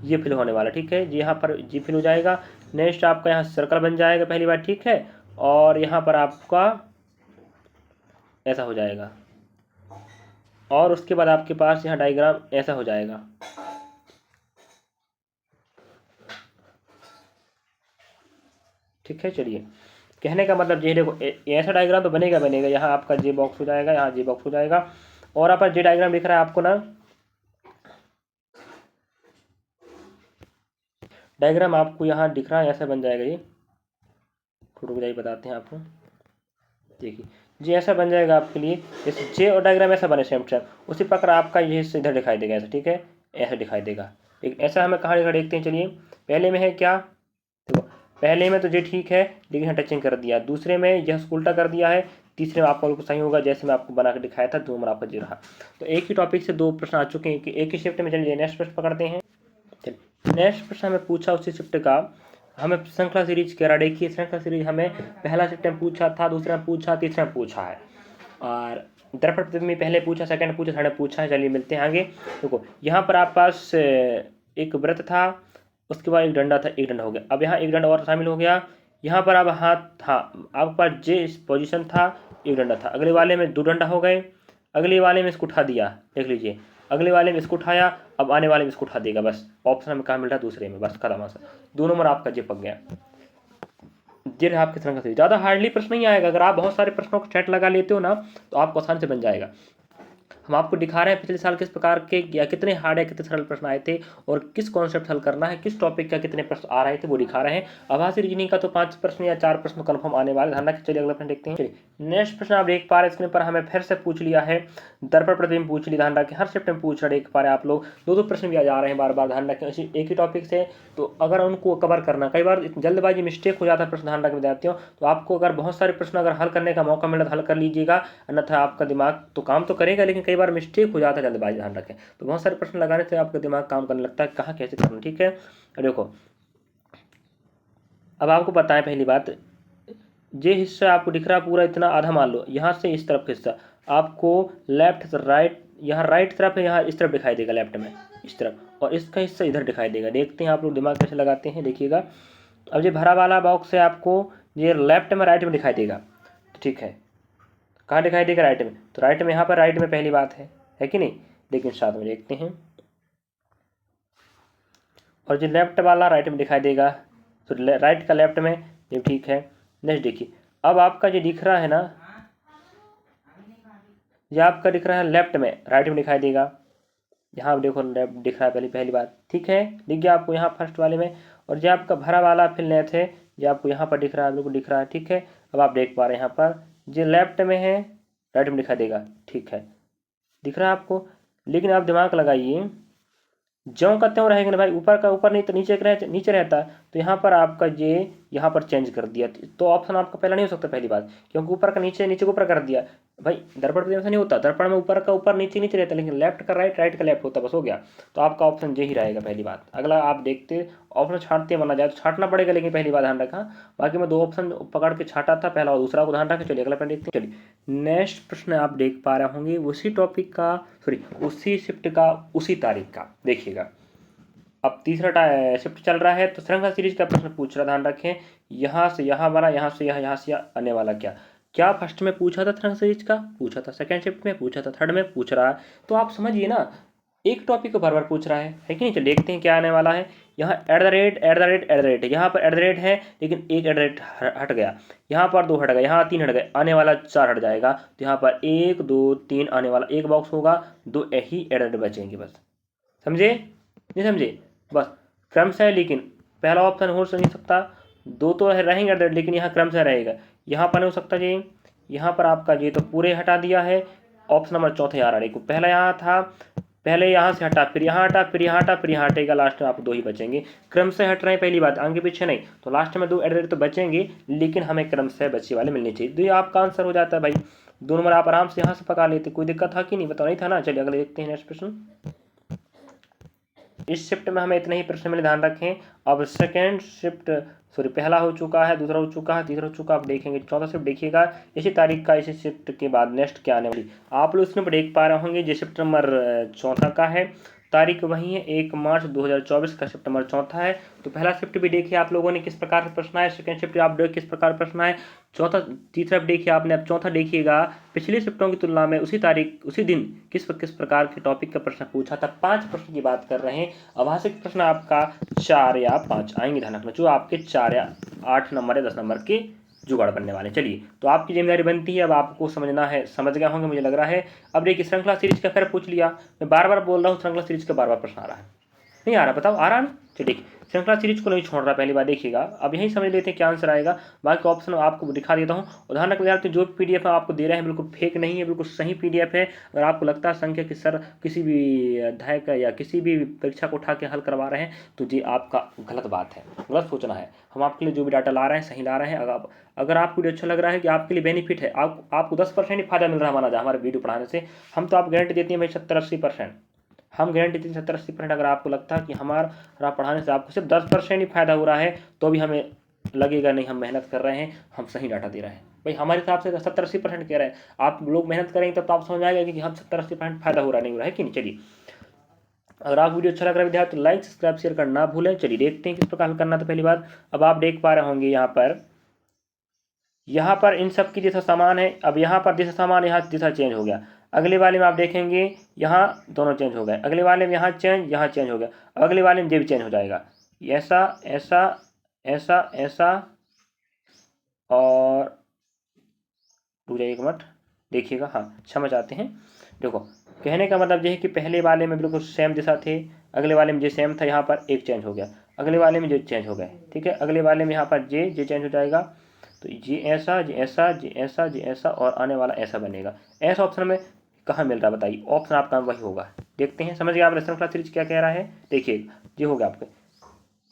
ये फिल होने वाला, ठीक है, यहाँ पर जी फिल हो जाएगा। नेक्स्ट आपका यहाँ सर्कल बन जाएगा पहली बार, ठीक है, और यहाँ पर आपका ऐसा हो जाएगा और उसके बाद आपके पास यहाँ डायग्राम ऐसा हो जाएगा। ठीक है, चलिए कहने का मतलब ये देखो ऐसा डायग्राम तो बनेगा, यहाँ आपका जे बॉक्स हो जाएगा, यहाँ जे बॉक्स हो जाएगा और आप जे डायग्राम दिख रहा है आपको ना, डायग्राम आपको यहाँ दिख रहा है, ऐसा बन जाएगा ये। फोटो को जाइए बताते हैं आपको, देखिए जी ऐसा बन जाएगा आपके लिए। जैसे जे और डायग्राम ऐसा बने सेम उसी प्रकार आपका ये हिस्सा इधर दिखाई देगा ऐसा, ठीक है, ऐसा दिखाई देगा। एक ऐसा हमें कहाँ दिखा देखते हैं। चलिए पहले में है क्या, देखो पहले में तो ये ठीक है लेकिन यहाँ टचिंग कर दिया, दूसरे में यह उल्टा कर दिया है, तीसरे में आपका बिल्कुल सही होगा जैसे मैं आपको बना कर दिखाया था। 2 नंबर आपका जी रहा। तो एक ही टॉपिक से 2 प्रश्न आ चुके हैं कि एक ही शिफ्ट में। चलिए नेक्स्ट प्रश्न पकड़ते हैं। चलिए नेक्स्ट प्रश्न हमें पूछा उसी शिफ्ट का, हमें श्रृंखला सीरीज कह रहा। देखिए श्रृंखला सीरीज हमें पहला शिफ्ट में पूछा था, दूसरा में पूछा, तीसरा में पूछा है और दर्पण प्रतिबिंब में पहले पूछा, सेकंड पूछा, थर्ड पूछा है। चलिए मिलते हैं आगे। देखो यहाँ पर आप पास एक व्रत था, उसके बाद एक डंडा था, एक डंडा हो गया। अब यहाँ एक डंडा और शामिल हो गया। यहाँ पर अब हाथ था, आपके पास जे पोजीशन था, एक डंडा था। अगले वाले में 2 डंडा हो गए, अगले वाले में इसको उठा दिया, देख लीजिए, अगले वाले में इसको उठाया, अब आने वाले में इसको उठा देगा। बस ऑप्शन हमें कहाँ मिल रहा है, दूसरे में, बस खत्म आंसर। 2 नंबर आपका जे पक गया। ये रहा आपके श्रृंखला से। ज़्यादा हार्डली प्रश्न नहीं आएगा, अगर आप बहुत सारे प्रश्नों को सेट लगा लेते हो ना तो आपको आसान से बन जाएगा। हम आपको दिखा रहे हैं पिछले साल किस प्रकार के या कितने हार्ड या कितने सरल प्रश्न आए थे और किस कॉन्सेप्ट हल करना है, किस टॉपिक का कितने प्रश्न आ रहे थे वो दिखा रहे हैं। आभासी रीजनिंग का तो 5 प्रश्न या 4 प्रश्न कन्फर्म आने वाले, ध्यान रखिए। चलिए अगला प्रश्न देखते हैं। चलिए नेक्स्ट प्रश्न आप देख पा रहे हैं स्क्रीन पर, हमें फिर से पूछ लिया है दर्पण प्रतिबिंब पूछ लिया। ध्यान रखें हर शिफ्ट में पूछ रहे, देख पा रहे हैं आप लोग 2 प्रश्न भी आ जा रहे हैं बार बार, ध्यान रखें इसी एक ही टॉपिक से। तो अगर उनको कवर करना, कई बार जल्दबाजी मिस्टेक हो जाता है प्रश्न, ध्यान रखें विद्यार्थियों। तो आपको अगर बहुत सारे प्रश्न अगर हल करने का मौका मिला तो हल कर लीजिएगा, अन्यथा आपका दिमाग तो काम तो करेगा लेकिन कई बार मिस्टेक हो जाता है जल्दबाजी, ध्यान रखें। तो बहुत सारे प्रश्न लगाने से आपका दिमाग काम करने लगता है कहाँ कैसे करना, ठीक है। देखो अब आपको बताएं पहली बात, ये हिस्सा आपको दिख रहा पूरा इतना आधा मान लो, यहाँ से इस तरफ हिस्सा आपको लेफ्ट राइट, यहाँ राइट तरफ है, यहाँ इस तरफ दिखाई देगा लेफ्ट में इस तरफ, और इसका हिस्सा इधर दिखाई देगा। देखते हैं आप लोग दिमाग कैसे लगाते हैं, देखिएगा। अब ये भरा वाला बॉक्स है आपको ये लेफ्ट में राइट में दिखाई देगा, ठीक है। कहाँ दिखाई देगा? राइट में। तो राइट में यहाँ पर राइट में पहली बात है कि नहीं? लेकिन साथ में देखते हैं। और जो लेफ्ट वाला राइट में दिखाई देगा, तो राइट का लेफ्ट में, ये ठीक है। नेक्स्ट देखिए, अब आपका जो दिख रहा है ना, ये आपका दिख रहा है लेफ्ट में, राइट में दिखाई देगा। यहाँ आप देखो लेफ्ट दिख रहा है, पहली बात, ठीक है, दिख गया आपको यहाँ फर्स्ट वाले में। और जो आपका भरा वाला फिल नेट है, ये आपको यहाँ पर दिख रहा है, बिल्कुल दिख रहा है, ठीक है। अब आप देख पा रहे हैं यहाँ पर जो लेफ्ट में है, राइट में दिखाई देगा, ठीक है, दिख रहा है आपको। लेकिन आप दिमाग लगाइए, ज्यों का त्यों रहेगा ना भाई, ऊपर का ऊपर नहीं तो नीचे रहता। तो यहाँ पर आपका ये यहाँ पर चेंज कर दिया, तो ऑप्शन आपका पहला नहीं हो सकता, पहली बात, क्योंकि ऊपर का नीचे, नीचे को ऊपर कर दिया। भाई दर्पण पर ऐसा नहीं होता, दर्पण में ऊपर का ऊपर नीचे नीचे रहता है, लेकिन लेफ्ट का राइट, राइट का लेफ्ट होता, बस हो गया। तो आपका ऑप्शन यही रहेगा, पहली बात। अगला आप देखते ऑप्शन छांटते माना जाए तो छांटना पड़ेगा, लेकिन पहली बात ध्यान रखा। बाकी मैं 2 ऑप्शन पकड़ के छांटा था, पहला और दूसरा को ध्यान रखें। चलिए अगला प्रश्न देखते हैं। चलिए नेक्स्ट प्रश्न आप देख पा रहे होंगे, उसी टॉपिक का, सॉरी उसी शिफ्ट का, उसी तारीख का, देखिएगा। अब तीसरा शिफ्ट चल रहा है, तो श्रृंखला सीरीज का प्रश्न पूछ रहा, ध्यान रखें। यहाँ से यहाँ बना, यहाँ से यहाँ, यहाँ से यहाँ आने वाला क्या क्या फर्स्ट में पूछा था, श्रृंखला सीरीज का पूछा था, सेकंड शिफ्ट में पूछा था, थर्ड में पूछ रहा है। तो आप समझिए ना, एक टॉपिक को बार बार पूछ रहा है कि नहीं। चलिए देखते हैं क्या आने वाला है। यहाँ एट द रेट है, यहाँ पर एट द रेट है, लेकिन एक एट द रेट हट गया, यहाँ पर 2 हट गए, यहाँ 3 हट गए, आने वाला 4 हट जाएगा। तो यहाँ पर 1 2 3 आने वाला एक बॉक्स होगा, 2 ही एट द रेट बचेंगे, बस। समझे नहीं समझे? बस क्रम से है, लेकिन पहला ऑप्शन हो नहीं सकता, 2 तो रहेंगे एट द रेट, लेकिन यहाँ क्रम से रहेगा। यहाँ पर नहीं हो सकता जी, यहाँ पर आपका ये तो पूरे हटा दिया है। ऑप्शन नंबर चौथा यहाँ रहेगा, पहला यहाँ था, पहले यहाँ से हटा, फिर यहाँ हटा, फिर यहाँ हटा, फिर यहाँ हटेगा, लास्ट में आपको 2 ही बचेंगे। क्रम से हट रहे हैं, पहली बात, आगे पीछे नहीं, तो लास्ट में 2 एट द रेट तो बचेंगे, लेकिन हमें क्रम से बचे वाले मिलने चाहिए। तो ये आपका आंसर हो जाता है भाई। 2 नंबर आप आराम से यहाँ से पका लेते, कोई दिक्कत था कि नहीं, बताओ नहीं था ना। चलिए अगले देखते हैं नेक्स्ट प्रश्न। इस शिफ्ट में हमें इतने ही प्रश्न मिले, ध्यान रखें। अब सेकेंड शिफ्ट, सॉरी पहला हो चुका है, दूसरा हो चुका है, तीसरा हो चुका, आप देखेंगे चौथा शिफ्ट देखिएगा। इसी तारीख का, इसी शिफ्ट के बाद नेक्स्ट क्या आने वाली, आप लोग इसमें देख पा रहे होंगे। ये शिफ्ट नंबर चौथा का है, तारीख वही है 1 मार्च 2024 का शिफ्ट नंबर चौथा है। तो पहला शिफ्ट भी देखिए आप लोगों ने किस प्रकार से प्रश्न है, सेकंड शिफ्ट आप देखिए किस प्रकार प्रश्न है, चौथा तीसरा देखिए आपने, अब चौथा देखिएगा पिछली शिफ्टों की तुलना में उसी तारीख उसी दिन किस प्रकार के टॉपिक का प्रश्न पूछा था। 5 प्रश्न की बात कर रहे हैं। अभाषिक प्रश्न आपका 4 या 5 आएंगे, ध्यान रखना, जो आपके 4 या 8 नंबर या 10 नंबर के जुगाड़ बनने वाले। चलिए, तो आपकी जिम्मेदारी बनती है, अब आपको समझना है, समझ गए होंगे मुझे लग रहा है। अब देखिए श्रृंखला सीरीज का फिर पूछ लिया, मैं बार बार बोल रहा हूँ, श्रृंखला सीरीज का बार बार प्रश्न आ रहा है, नहीं आ रहा, बताओ आ रहा ना। चलिए श्रृंखला सीरीज को नहीं छोड़ रहा, पहली बार देखिएगा। अब यही समझ लेते हैं क्या आंसर आएगा, बाकी ऑप्शन आपको दिखा देता हूँ। उदाहरण के विद्यार्थी जो पीडीएफ आपको दे रहे हैं बिल्कुल फेक नहीं है, बिल्कुल सही पीडीएफ है। अगर आपको लगता है संख्या कि सर किसी भी अध्याय का या किसी भी परीक्षा को उठा के हल करवा रहे हैं, तो जी आपका गलत बात है, गलत सोचना है। हम आपके लिए जो भी डाटा ला रहे हैं सही ला रहे हैं। अगर आपको अच्छा लग रहा है कि आपके लिए बेनिफिट है, आपको 10% ही फायदा मिल रहा है माना जाए हमारे वीडियो पढ़ाने से, हम तो आप गारंटी देते हैं भाई 70-80%, हम गारंटी देते हैं 70-80%। अगर आपको लगता है कि हमारा पढ़ाने से आपको सिर्फ 10% ही फायदा हो रहा है, तो भी हमें लगेगा नहीं हम मेहनत कर रहे हैं, हम सही डाटा दे रहे हैं। भाई हमारे हिसाब से 70-80% कह रहे हैं, आप लोग मेहनत करेंगे तब तो आप समझ आएगा कि हम 70-80% फायदा हो रहा नहीं हो रहा है कि नहीं। चलिए, अगर आप वीडियो अच्छा लग रहा है विद्यार्थी तो लाइक सब्सक्राइब शेयर करना भूलें। चलिए देखते हैं किस प्रकार करना था। पहली बात, अब आप देख पा रहे होंगे यहाँ पर इन सब की दिशा समान है। अब यहाँ पर दिशा समान, यहाँ दिशा चेंज हो गया। अगले वाले में आप देखेंगे यहाँ दोनों चेंज हो गए, अगले वाले में यहाँ चेंज हो गया, अगले वाले में ये भी चेंज हो जाएगा। ऐसा ऐसा ऐसा ऐसा, और रुक जाइए एक मिनट देखिएगा, हाँ क्षमा चाहते हैं। देखो कहने का मतलब ये है कि पहले वाले में बिल्कुल सेम दिशा थे, अगले वाले में जो सेम था, यहाँ पर एक चेंज हो गया, अगले वाले में जो चेंज हो गए, ठीक है। अगले वाले में यहाँ पर जे चेंज हो जाएगा, तो ये ऐसा ये ऐसा ये ऐसा ये ऐसा, और आने वाला ऐसा बनेगा। ऐसा ऑप्शन में कहाँ मिल रहा है बताइए, ऑप्शन आपका वही होगा। देखते हैं, समझ गए आप श्रृंखला सीरीज क्या कह रहा है। देखिए ये हो गया आपके,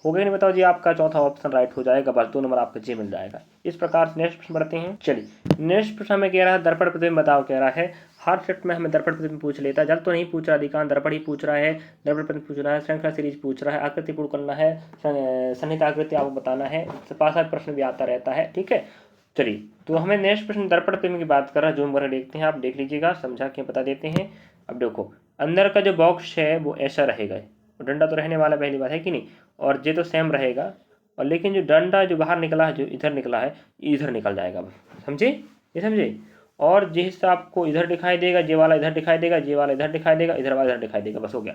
हो गया नहीं, बताओ जी आपका चौथा ऑप्शन राइट हो जाएगा, बस 2 नंबर आपका जी मिल जाएगा। इस प्रकार से नेक्स्ट प्रश्न बढ़ते हैं। चलिए नेक्स्ट प्रश्न हमें कह रहा है दर्पण प्रतिबिंब बताओ, कह रहा है। हर शिफ्ट में हमें दर्पण प्रतिबिंब पूछ लेता है, जल तो नहीं पूछ रहा, अधिकांश दर्पण ही पूछ रहा है, दर्पण प्रतिबिंब पूछ रहा है, श्रृंखला सीरीज पूछ रहा है, आकृति पूर्ण करना है, सन्निहित आकृति आपको बताना है, 5-7 प्रश्न भी आता रहता है, ठीक है। चलिए, तो हमें नेक्स्ट प्रश्न दर्पण प्रतिबिंब की बात कर रहा है, जूम करके देखते हैं, आप देख लीजिएगा, समझा के बता देते हैं। अब देखो अंदर का जो बॉक्स है वो ऐसा रहेगा, डंडा तो रहने वाला पहली बात है कि नहीं, और ये तो सेम रहेगा, और लेकिन जो डंडा जो बाहर निकला है, जो इधर निकला है, इधर निकल जाएगा, समझे, ये समझे। और जिस हिस्सा आपको इधर दिखाई देगा, ये वाला इधर दिखाई देगा, ये वाला इधर दिखाई देगा, इधर वाला इधर दिखाई देगा, बस हो गया।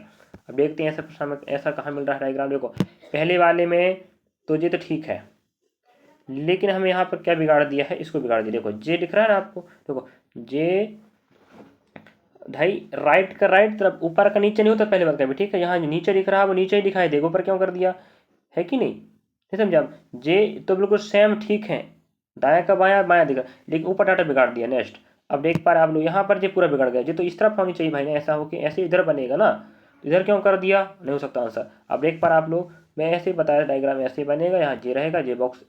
अब देखते हैं ऐसा प्रश्न में ऐसा कहाँ मिल रहा है डायग्राम। देखो पहले वाले में तो ये तो ठीक है, लेकिन हमें यहाँ पर क्या बिगाड़ दिया है, इसको बिगाड़ दिया। देखो जे दिख रहा है ना आपको, देखो जे भाई राइट का राइट तरफ, ऊपर का नीचे नहीं होता पहले बात कभी, ठीक है। यहाँ नीचे दिख रहा है वो नीचे ही दिखाई देगा, ऊपर क्यों कर दिया है कि नहीं समझा। जे तो बिल्कुल सेम ठीक है, दाया का बाया बाया दिखा, लेकिन ऊपर डाटा बिगाड़ दिया। नेक्स्ट अब देख पा रहे आप लोग यहाँ पर जो पूरा बिगड़ गया, जो तो इस तरफ होनी चाहिए भाई ना, ऐसा हो कि ऐसे इधर बनेगा ना, इधर क्यों कर दिया, नहीं हो सकता आंसर। अब देख पा रहे आप लोग, मैं ऐसे ही बताया डायग्राम ऐसे ही बनेगा, यहाँ जे रहेगा, जे बॉक्स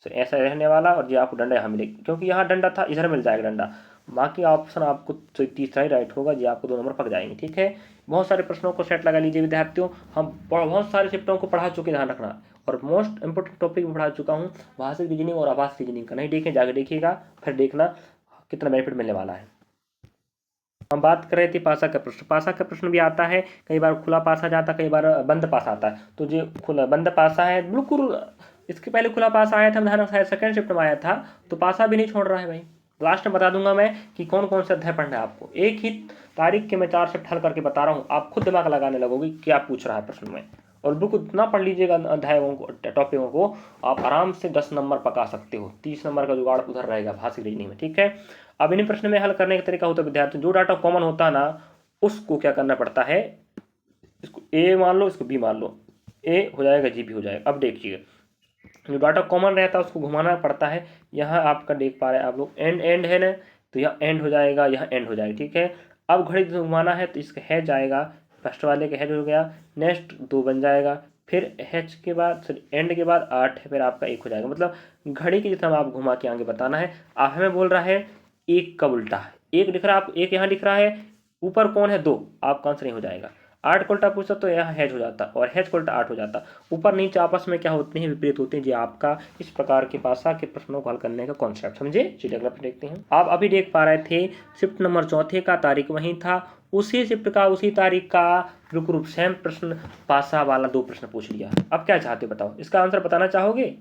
ऐसा रहने वाला, और ये आपको डंडा यहाँ मिलेगा, क्योंकि यहाँ डंडा था इधर मिल जाएगा डंडा। बाकी ऑप्शन आपको तो तीसरा ही राइट होगा, ये आपको 2 नंबर पक जाएंगे, ठीक है। बहुत सारे प्रश्नों को सेट लगा लीजिए विद्यार्थियों, हम बहुत सारे शिफ्टों को पढ़ा चुके, ध्यान रखना। और मोस्ट इंपोर्टेंट टॉपिक भी पढ़ा चुका हूँ, भाषिक रीजनिंग और आवास रीजनिंग का। नहीं देखें जाके देखिएगा, फिर देखना कितना बेनिफिट मिलने वाला है। हम बात कर रहे थे पासा का प्रश्न। पासा का प्रश्न भी आता है, कई बार खुला पासा जाता है, कई बार बंद पासा आता है। तो जो खुला बंद पासा है, बिल्कुल इसके पहले खुला पासा आया था, ध्यान शायद सेकंड शिफ्ट में आया था, तो पासा भी नहीं छोड़ रहा है भाई। लास्ट में बता दूंगा मैं कि कौन कौन से अध्याय पढ़ना है आपको। एक ही तारीख के मैं 4 शिफ्ट हल करके बता रहा हूँ, आप खुद दिमाग लगाने लगोगे क्या पूछ रहा है प्रश्न में, और बिल्कुल इतना पढ़ लीजिएगा अध्यायों को, टॉपिकों को, आप आराम से 10 नंबर पका सकते हो। 30 नंबर का जुगाड़ उधर रहेगा भाषिक रीजनिंग में, ठीक है। अब इन प्रश्न में हल करने का तरीका होता है विद्यार्थी, जो डाटा कॉमन होता है ना, उसको क्या करना पड़ता है, इसको ए मान लो, इसको बी मान लो, ए हो जाएगा जी भी हो जाएगा। अब देखिए जो डाटा कॉमन रहता है उसको घुमाना पड़ता है। यहाँ आपका देख पा रहे हैं आप लोग, एंड है ना, तो यहाँ एंड हो जाएगा, यहाँ एंड हो जाएगा, ठीक है। अब घड़ी घुमाना है तो इसका हैज आएगा, फर्स्ट वाले का हैज हो गया, नेक्स्ट 2 बन जाएगा, फिर हैज के बाद एंड के बाद 8 है, फिर आपका 1 हो जाएगा। मतलब घड़ी की जितना आप घुमा के आगे बताना है। आप हमें बोल रहा है 1 का उल्टा है, 1 दिख रहा है, आप 1 यहाँ दिख रहा है, ऊपर कौन है 2, आपका आंसर नहीं हो जाएगा। 8 का उल्टा पूछता तो यहाँ हैज हो जाता, और हैज का उल्टा 8 हो जाता। ऊपर नीचे आपस में क्या होते हैं, विपरीत होते हैं। जी आपका इस प्रकार के पासा के प्रश्नों को हल करने का कॉन्सेप्ट समझे। चलिए अगला प्रश्न देखते हैं। आप अभी देख पा रहे थे शिफ्ट नंबर 4 का तारीख वही था, उसी शिफ्ट का उसी तारीख का बिल्कुल सेम प्रश्न पासा वाला 2 प्रश्न पूछ लिया। अब क्या चाहते हो बताओ, इसका आंसर बताना चाहोगे,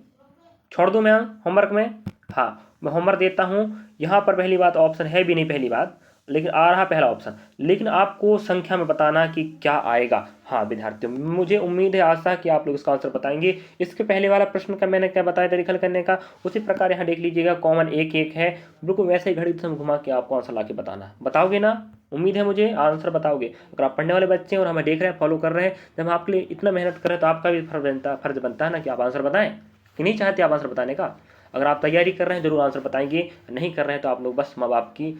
छोड़ दूं मैं होमवर्क में? हाँ मैं होमवर्क देता हूँ। यहाँ पर पहली बात ऑप्शन है भी नहीं पहली बात, लेकिन आ रहा पहला ऑप्शन, लेकिन आपको संख्या में बताना कि क्या आएगा। हाँ विद्यार्थियों, मुझे उम्मीद है आशा कि आप लोग इसका आंसर बताएंगे। इसके पहले वाला प्रश्न का मैंने क्या बताया तरीका हल करने का, उसी प्रकार यहाँ देख लीजिएगा, कॉमन 1 1 है, बिल्कुल वैसे ही घड़ी से घुमा के आपको आंसर ला के बताना है। बताओगे ना, उम्मीद है मुझे आंसर बताओगे। अगर आप पढ़ने वाले बच्चे हैं और हमें देख रहे हैं, फॉलो कर रहे हैं, जब हम आपके लिए इतना मेहनत कर रहे हैं तो आपका भी फर्ज बनता है ना कि आप आंसर बताएं, कि नहीं चाहते आप आंसर बताने का। अगर आप तैयारी कर रहे हैं जरूर आंसर बताएंगे, नहीं कर रहे हैं तो आप लोग बस माँ बाप की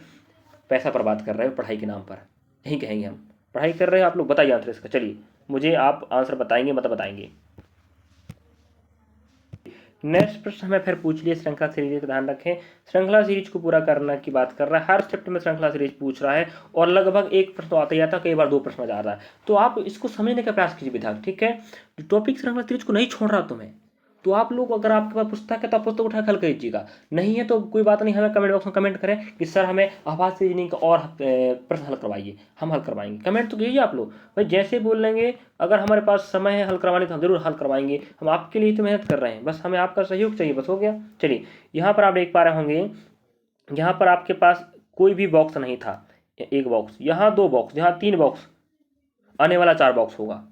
पैसा बर्बाद कर रहे हो पढ़ाई के नाम पर, यही कहेंगे हम। पढ़ाई कर रहे हो आप लोग, बताइए आंसर इसका। चलिए मुझे आप आंसर बताएंगे मतलब बताएंगे। नेक्स्ट प्रश्न हमें फिर पूछ लिया श्रृंखला सीरीज का, ध्यान रखें श्रृंखला सीरीज को पूरा करने की बात कर रहा है। हर शिफ्ट में श्रृंखला सीरीज पूछ रहा है, और लगभग 1 प्रश्न आता ही आता, कई बार 2 प्रश्न जा रहा है। तो आप इसको समझने का प्रयास कीजिए विद्यार्थी, ठीक है। टॉपिक श्रृंखला सीरीज को नहीं छोड़ रहा तुम्हें, तो आप लोग अगर आपके पास पुस्तक है तो आप पुस्तक उठा हल कीजिएगा, नहीं है तो कोई बात नहीं, हमें कमेंट बॉक्स में कमेंट करें कि सर हमें आवाज रीजनिंग का और प्रश्न हल करवाइए, हम हल करवाएंगे। कमेंट तो कीजिए आप लोग भाई, जैसे बोल लेंगे अगर हमारे पास समय है हल करवाने तो हम जरूर हल करवाएंगे। हम आपके लिए तो मेहनत कर रहे हैं, बस हमें आपका सहयोग चाहिए, बस हो गया। चलिए यहाँ पर आप देख पा रहे होंगे, यहाँ पर आपके पास कोई भी बॉक्स नहीं था, 1 बॉक्स, यहाँ 2 बॉक्स, यहाँ 3 बॉक्स, आने वाला 4 बॉक्स होगा,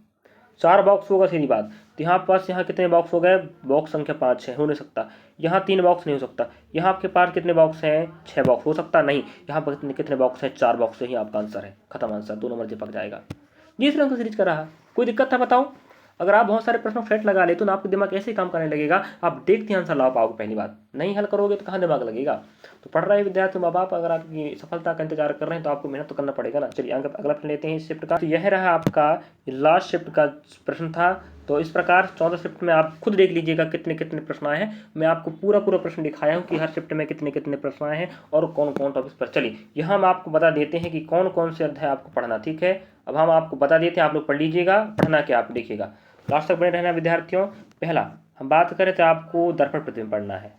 4 बॉक्स होगा सीधी बात। तो यहाँ पास यहाँ कितने बॉक्स हो गए, बॉक्स संख्या 5 है, हो नहीं सकता। यहाँ 3 बॉक्स नहीं हो सकता। यहाँ आपके पास कितने बॉक्स हैं, 6 बॉक्स, हो सकता नहीं। यहाँ पर कितने बॉक्स हैं, 4 बॉक्स, ही आपका आंसर है, खत्म आंसर, 2 नंबर चिपक जाएगा। जिस रंग का सीरीज का रहा, कोई दिक्कत था बताओ। अगर आप बहुत सारे प्रश्नों सेट लगा ले तो ना आपका दिमाग ऐसे ही काम करने लगेगा, आप देखते आंसर ला पाओगे। पहली बात, नहीं हल करोगे तो कहाँ दिमाग लगेगा। तो पढ़ रहे विद्यार्थी माँ बाप अगर आपकी सफलता का इंतजार कर रहे हैं तो आपको मेहनत तो करना पड़ेगा ना। चलिए अगला प्रश्न लेते हैं इस शिफ्ट का। तो यह रहा आपका लास्ट शिफ्ट का प्रश्न था। तो इस प्रकार 14 शिफ्ट में आप खुद देख लीजिएगा कितने कितने प्रश्न आए हैं। मैं आपको पूरा प्रश्न दिखाया हूँ कि हर शिफ्ट में कितने कितने प्रश्न आए हैं और कौन कौन टॉपिक्स पर। चलिए यहाँ हम आपको बता देते हैं कि कौन कौन से अध्याय आपको पढ़ना, ठीक है। अब हम आपको बता देते हैं, आप लोग पढ़ लीजिएगा, पढ़ना क्या आप देखिएगा, लास्ट तक बने रहना विद्यार्थियों। पहला हम बात करें तो आपको दर्पण प्रतिबिंब पढ़ना है,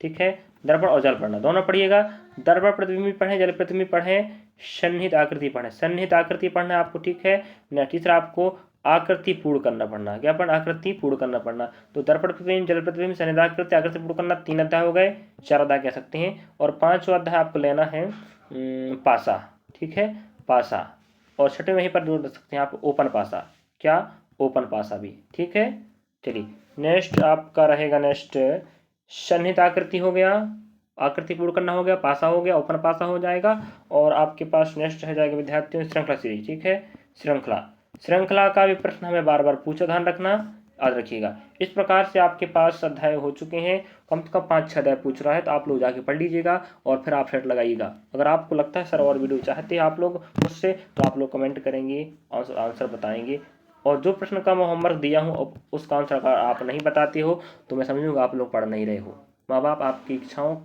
ठीक है। दर्पण और जल पढ़ना, दोनों पढ़िएगा। दर्पण प्रतिबिंब पढ़ें, जल प्रतिबिंब पढ़ें, सन्निहित आकृति पढ़ें। सन्निहित आकृति पढ़ना है आपको, ठीक है। तीसरा आपको आकृति पूर्ण करना पड़ना। क्या पढ़ना? आकृति पूर्ण करना पड़ना। तो दर्पण प्रतिबिंब, जल प्रतिबिंब, सन्निधाकृति, आकृति पूर्ण करना, 3 अध्याय हो गए, 4 अध्याय कह सकते हैं। और 5वां अध्याय आपको लेना है पासा, ठीक है, पासा। और छठे वहीं पर जोड़ सकते हैं आप ओपन पासा। क्या? ओपन पासा भी, ठीक है। चलिए नेक्स्ट आपका रहेगा, नेक्स्ट सन्निहित आकृति हो गया, आकृति पूर्ण करना हो गया, पासा हो गया, ओपन पासा हो जाएगा। और आपके पास नेक्स्ट रह जाएगा विद्यार्थियों श्रृंखला सीरीज, ठीक है। श्रृंखला का भी प्रश्न हमें बार बार पूछा, ध्यान रखना, याद रखिएगा। इस प्रकार से आपके पास अध्याय हो चुके हैं, कम से कम 5-6 अध्याय पूछ रहा है, तो आप लोग जाके पढ़ लीजिएगा और फिर आप सेट लगाइएगा। अगर आपको लगता है सर और वीडियो चाहते हैं आप लोग मुझसे, तो आप लोग कमेंट करेंगे, आंसर बताएंगे। और जो प्रश्न का मैं होमवर्क दिया हूँ उसका आंसर अगर आप नहीं बताते हो तो मैं समझूंगा आप लोग पढ़ नहीं रहे हो। माँ बाप आपकी इच्छाओं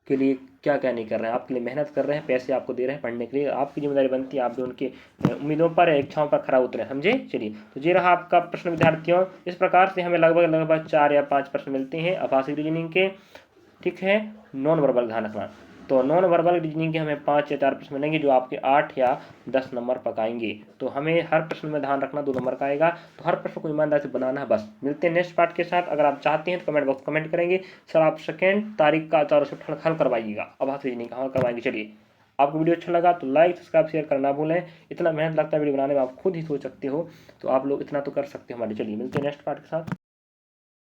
के लिए क्या क्या नहीं कर रहे हैं, आपके लिए मेहनत कर रहे हैं, पैसे आपको दे रहे हैं पढ़ने के लिए, आपकी जिम्मेदारी बनती है आप भी उनके उम्मीदों पर, इच्छाओं पर खरा उतरे, समझे। चलिए, तो ये रहा आपका प्रश्न विद्यार्थियों। इस प्रकार से हमें लगभग 4 या 5 प्रश्न मिलते हैं आभासी रीजनिंग के, ठीक है। नॉन वर्बल ध्यान रखना, तो नॉन वर्बल रीजनिंग के हमें 5 या 4 प्रश्न मिलेंगे जो आपके 8 या 10 नंबर पकाएंगे। तो हमें हर प्रश्न में ध्यान रखना 2 नंबर का आएगा, तो हर प्रश्न को ईमानदारी से बनाना है। बस मिलते हैं नेक्स्ट पार्ट के साथ। अगर आप चाहते हैं तो कमेंट बॉक्स कमेंट करेंगे सर आप 2 तारीख का 4 शिफ्ट हल करवाइएगा, आभासी रीजनिंग का हल करवाएंगे। चलिए, आपको वीडियो अच्छा लगा तो लाइक सब्सक्राइब शेयर करना ना भूलें। इतना मेहनत लगता है वीडियो बनाने में, आप खुद ही सोच सकते हो, तो आप लोग इतना तो कर सकते हो हमारे। चलिए मिलते हैं नेक्स्ट पार्ट के साथ।